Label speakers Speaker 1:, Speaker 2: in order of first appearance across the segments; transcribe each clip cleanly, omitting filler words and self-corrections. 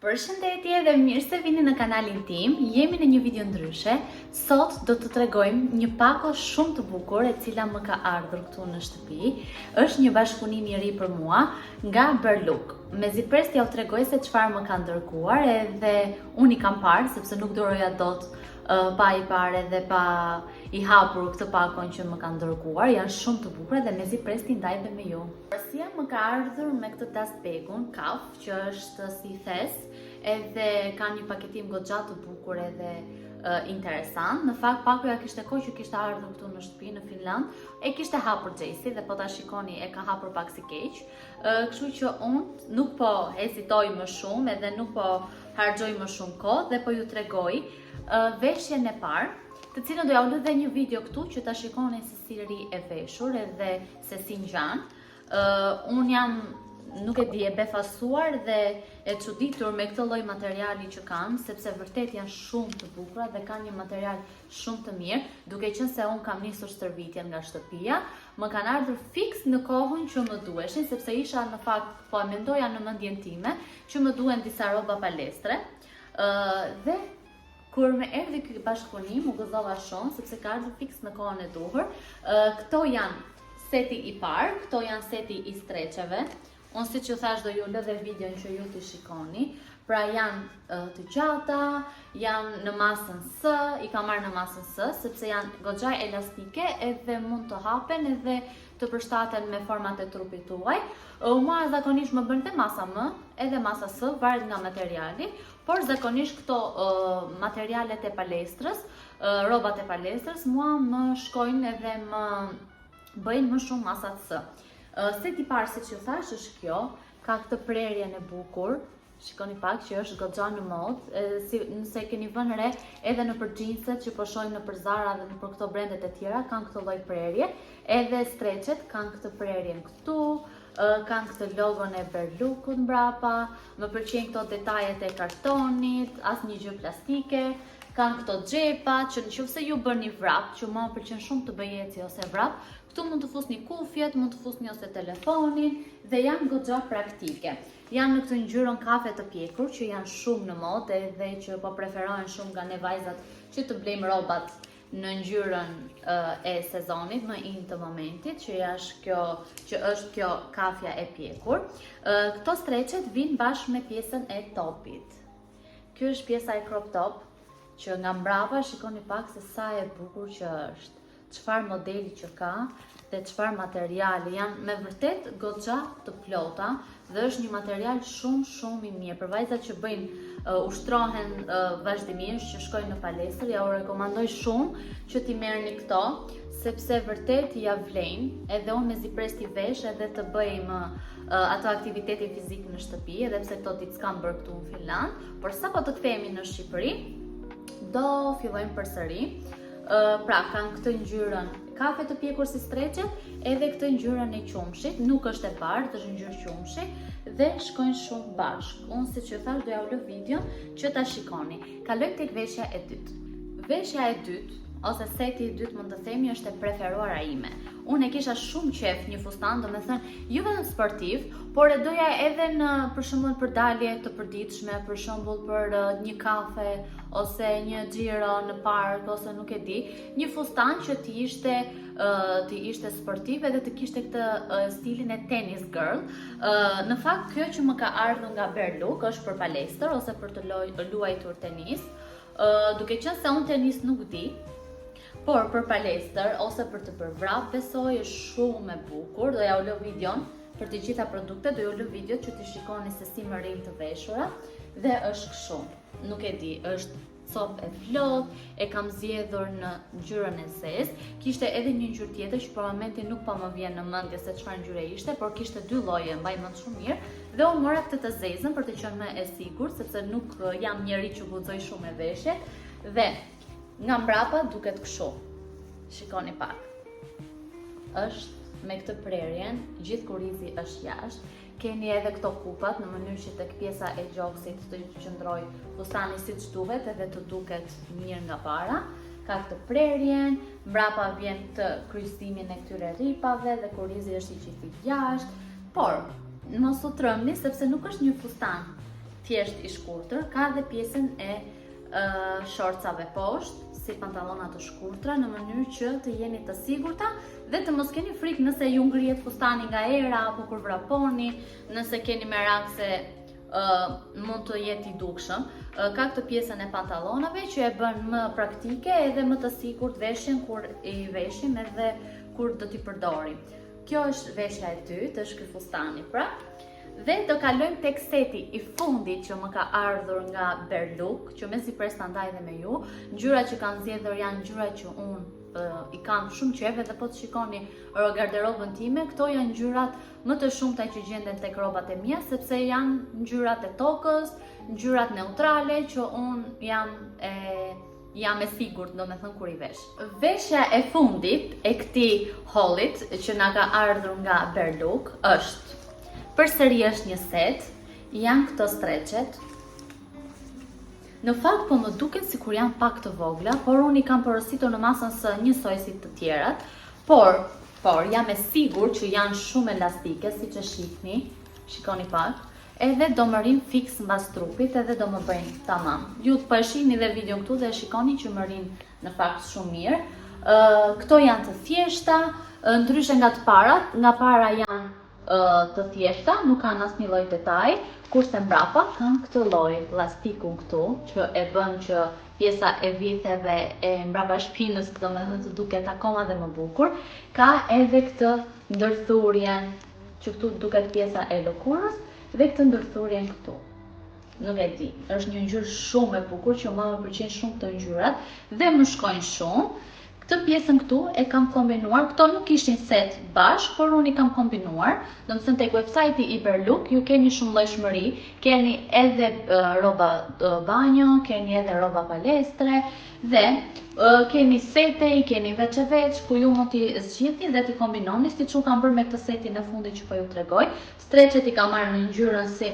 Speaker 1: Përshëndetje dhe mirë se vini në kanalin tim. Jemi në një video ndryshe. Sot do të tregojmë një pako shumë të bukur e cila më ka ardhur këtu në shtëpi. Është një bashkëpunim i ri për mua nga Berlook. Mezi pres t'ja u tregoj se çfarë më ka ndërkuar, edhe unë i kam parë sepse nuk duroja dot pa i parë dhe pa i hapur këtë pakon që më ka ndërkuar. Janë shumë të bukura dhe mezi pres t'i ndaj dhe me ju. Përsia më ka ardhur me këtë dust bag-un, kaf, që është si thes, edhe ka një paketim goxha të bukur edhe interesant. Në fakt pakoja kishte kohë që kishte ardhur këtu në shtëpi në Finland, e kishte hapur Gjesi dhe po ta shikoni e ka hapur pak si keq. Kështu që unë nuk po hezitoj më shumë edhe nuk po harxoj më shumë kohë dhe po ju tregoj veshjen e parë, të cilën do ja u lë dhe një video këtu që ta shikoni se si ri e veshur edhe se si ngjan. Unë jam, nuk e di, e befasuar dhe e çuditur me këtë lloj materiali që kanë, sepse vërtet janë shumë të bukura dhe kanë një material shumë të mirë, duke qenë se unë kam nisur stërvitjen nga shtëpia, më kanë ardhur fiks në kohën që më duheshin, sepse isha në fakt, po e mendoja në mendjen time, që më duhen disa rroba palestre, dhe kur më erdhi ky bashkëpunim, u gëzova shumë sepse ka ardhur fiks në kohën e duhur. Këto janë seti i parë, këto janë seti i streçeve. Unë siç ju thash do ju lë dhe videon që ju t'i shikoni. Pra janë të gjata, janë në masën S, i kam marrë në masën S, sepse janë goxha elastike edhe mund të hapen edhe të përshtaten me format e trupit tuaj. Mua zakonisht më bën dhe masa M, edhe masa S, varet nga materiali, por zakonisht këto materialet e palestrës, rrobat e palestrës, mua më shkojnë edhe më bëjnë më shumë masat S. Seti i parë, siç ju thash, është kjo, ka këtë prerjen e bukur. Shikoni pak që është goxha në modë, nëse keni vënë re edhe në për xhinset që po shohim në për Zara dhe në për këto brendet e tjera, kanë këtë lloj prerje, edhe streçet kanë këtë prerjen këtu, kanë këtë logon e Berlookut mbrapa, më pëlqejnë këto detajet e kartonit, asnjë gjë plastike, kanë këto xhepa që nëse ju bëni vrap, që mua më pëlqen shumë të bëj eci ose vrap, këtu mund të fusni kufjet, mund të fusni ose telefonin dhe janë goxha praktike. Janë në këtë ngjyrën kafe të pjekur që janë shumë në modë dhe që po preferohen shumë nga ne vajzat që të blejmë rrobat në ngjyrën e sezonit, më in të momentit, që është kjo kafja e pjekur. Këto streçet vinë bashkë me pjesën e topit. Kjo është pjesa e crop top, që nga mbrapa shikoni pak se sa e bukur që është, çfarë modeli që ka dhe çfarë materiali, janë me vërtet goxha të plota dhe është një material shumë i mirë. Për vajzat që ushtrohen vazhdimisht, që shkojnë në palestër, ja u rekomandoj shumë që t'i merrni këto, sepse vërtet ja vlen, edhe unë mezi pres t'i vesh edhe të bëjmë ato aktiviteti fizik në shtëpi, edhe pse këto ditë s'kam bërë këtu në Finland, por sapo të kthehemi në Shqipëri, do fillojmë përsëri. Pra, kanë këtë ngjyrën kafe të pjekur si streçet, edhe këtë ngjyrën e qumshit, nuk është e bardhë, është ngjyrë qumshi dhe shkojnë shumë bashkë. Unë siç ju thash do ja u lë videon që ta shikoni. Kalojmë tek veshja e dytë. Veshja e dytë ose seti i dytë mund të themi është e preferuara ime. Unë e kisha shumë qef një fustan, domethënë jo vetëm sportiv, por e doja edhe për shembull për dalje të përditshme, për shembull për një kafe ose një xhiro në park ose nuk e di, një fustan që të ishte sportiv edhe të kishte këtë stilin e tennis girl. Në fakt kjo që më ka ardhur nga Berlook është për palestër ose për të luajtur tenis, duke qenë se unë tenis nuk di. Por për palestër ose për të bërë vrap, besoj është shumë e bukur. Do ja u lë videon për të gjitha produktet, do ju lë video që të shikoni se si më rin të veshura dhe është kështu. Nuk e di, është copë e flot, e kam zgjedhur në ngjyrën e zezë. Kishte edhe një ngjyrë tjetër që për momentin nuk po më vjen në mendje se çfarë ngjyre ishte, por kishte dy lloje, mbaj mend shumë mirë. Dhe unë mora këtë të zezën për të qenë më e sigurt, sepse nuk jam njeri që guxoj shumë me veshjet. Dhe nga mbrapa duket kështu. Shikoni pak. Është me këtë prerjen, gjithë kurizi është jashtë. Keni edhe këto kupat në mënyrë që tek pjesa e gjoksit të qëndroj fustani siç duhet edhe të duket mirë nga para. Ka këtë prerjen, mbrapa vjen të kryqëzimin e këtyre ripave dhe kurizi është i gjithë jashtë. Por mos u trëmni sepse nuk është një fustan thjesht i shkurtër, ka dhe pjesën e shorcave poshtë, si pantallona të shkurtra, në mënyrë që të jeni të sigurta dhe të mos keni frikë nëse ju ngrihet fustani nga era apo kur vraponi, nëse keni merak se mund të jetë i dukshëm. Ka këtë pjesën e pantallonave që e bën më praktike edhe më të sigurt veshjen kur i veshim edhe kur do t'i përdorim. Kjo është veshja e dytë, është ky fustani pra. Dhe do kalojmë tek seti i fundit që më ka ardhur nga Berlook, që mezi pres ta ndaj dhe me ju. Ngjyrat që kanë zgjedhur janë ngjyra që unë i kam shumë qejf dhe po të shikoni garderobën time, këto janë ngjyrat më të shumta që gjenden tek rrobat e mia, sepse janë ngjyrat e tokës, ngjyrat neutrale që unë jam e sigurt, domethënë kur i vesh. Veshja e fundit e këtij hollit që na ka ardhur nga Berlook është përsëri është një set, janë këto streqet. Në fakt po më duket sikur janë pak të vogla, por unë i kam porositur në masën së njësoj si të tjerat, por jam e sigurt që janë shumë elastike, siç e shihni, shikoni pak, edhe do më rinë fiks mbas trupit edhe do më bëjnë tamam. Ju po e shihni dhe videon këtu dhe e shikoni që më rinë në fakt shumë mirë. Këto janë të thjeshta, ndryshe nga të parat, nga para janë të thjeshta, nuk kanë asnjë lloj detaj, kurse mbrapa kanë këtë lloj plastikun këtu, që e bën që pjesa e vitheve e mbrapa shpinës, domethënë të duket akoma dhe më bukur. Ka edhe këtë ndërthurjen, që këtu duket pjesa e lëkurës, dhe këtë ndërthurjen këtu. Nuk e di, është një ngjyrë shumë e bukur që më pëlqejnë shumë këto ngjyrat dhe më shkojnë shumë. Këtë pjesën këtu e kam kombinuar, këto nuk ishin set bashk, por unë i kam kombinuar. Domethënë tek websajti i Berlook ju keni shumë llojshmëri, keni edhe rroba banjo, keni edhe rroba palestre dhe keni sete, i keni veç e veç, ku ju mund t'i zgjidhni dhe t'i kombinoni, siç unë kam bërë me këtë setin e fundit që po ju tregoj. Streqet i kam marrë në ngjyrën si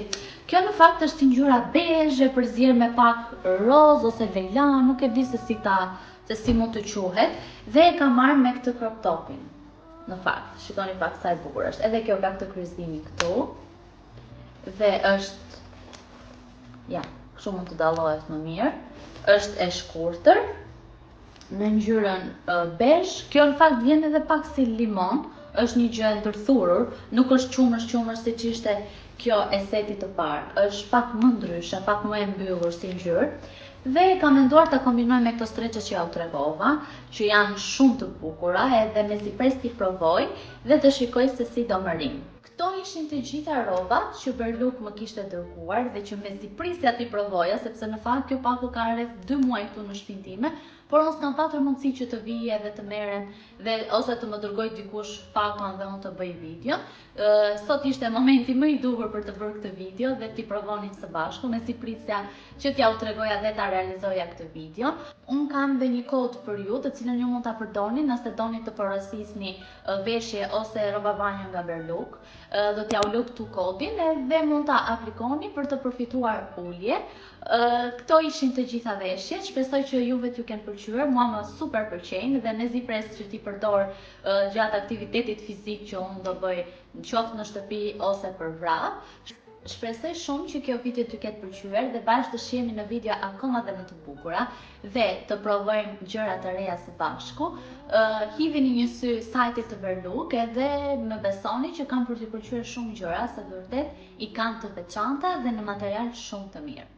Speaker 1: kjo në fakt është ngjyra bezh e përzier me pak roz ose vejlan, nuk e di se si mund të quhet, dhe e kam marrë me këtë crop topin. Në fakt, shikoni pak sa e bukur është. Edhe kjo ka këtë kryqëzimi këtu. Dhe është, ja, kështu mund të dallohet më mirë. Është e shkurtër në ngjyrën bezh. Kjo në fakt vjen edhe pak si limon, është një gjë e ndërthurur, nuk është qumësh siç ishte kjo e setit të parë. Është pak më ndryshe, pak më e mbyllur si ngjyrë. Dhe kam menduar ta kombinoj me këto streqe që ja u tregova, që janë shumë të bukura, edhe mezi pres t'i provoj dhe të shikoj se si do më rinë. Këto ishin të gjitha rrobat që Berlook më kishte dërguar dhe që mezi prisja t'i provoja, sepse në fakt kjo paku ka rreth 2 muaj këtu në shtëpinë time, por unë s'kam patur mundësi që të vije dhe të merrem dhe ose të më dërgoj dikush pakun dhe unë të bëj video. Sot ishte momenti më i duhur për të bërë këtë video dhe t'i provonin së bashku, mezi prisja që t'ja u tregoja dhe ta realizoja këtë video. Unë kam dhe një kod për ju, të cilën ju mund ta përdorni nëse doni të porosisni veshje ose rroba banjo nga Berlook. Do t'ja u lë këtu kodin dhe mund ta aplikoni për të përfituar ulje. Këto ishin të gjitha veshjet, shpresoj që juve t'ju kenë pëlqyer, mua më super pëlqejnë dhe mezi pres që t'i përdor gjatë aktivitetit fizik që unë do bëj qoftë në shtëpi ose për vrap. Shpresoj shumë që kjo video t'ju ketë pëlqyer dhe bashkë të shihemi në video akoma dhe më të bukura dhe të provojmë gjëra të reja së bashku. Hidhini një sy sajtit të Berlook edhe më besoni që kanë për t'ju pëlqyer shumë gjëra, se vërtet i kanë të veçanta dhe në material shumë të mirë.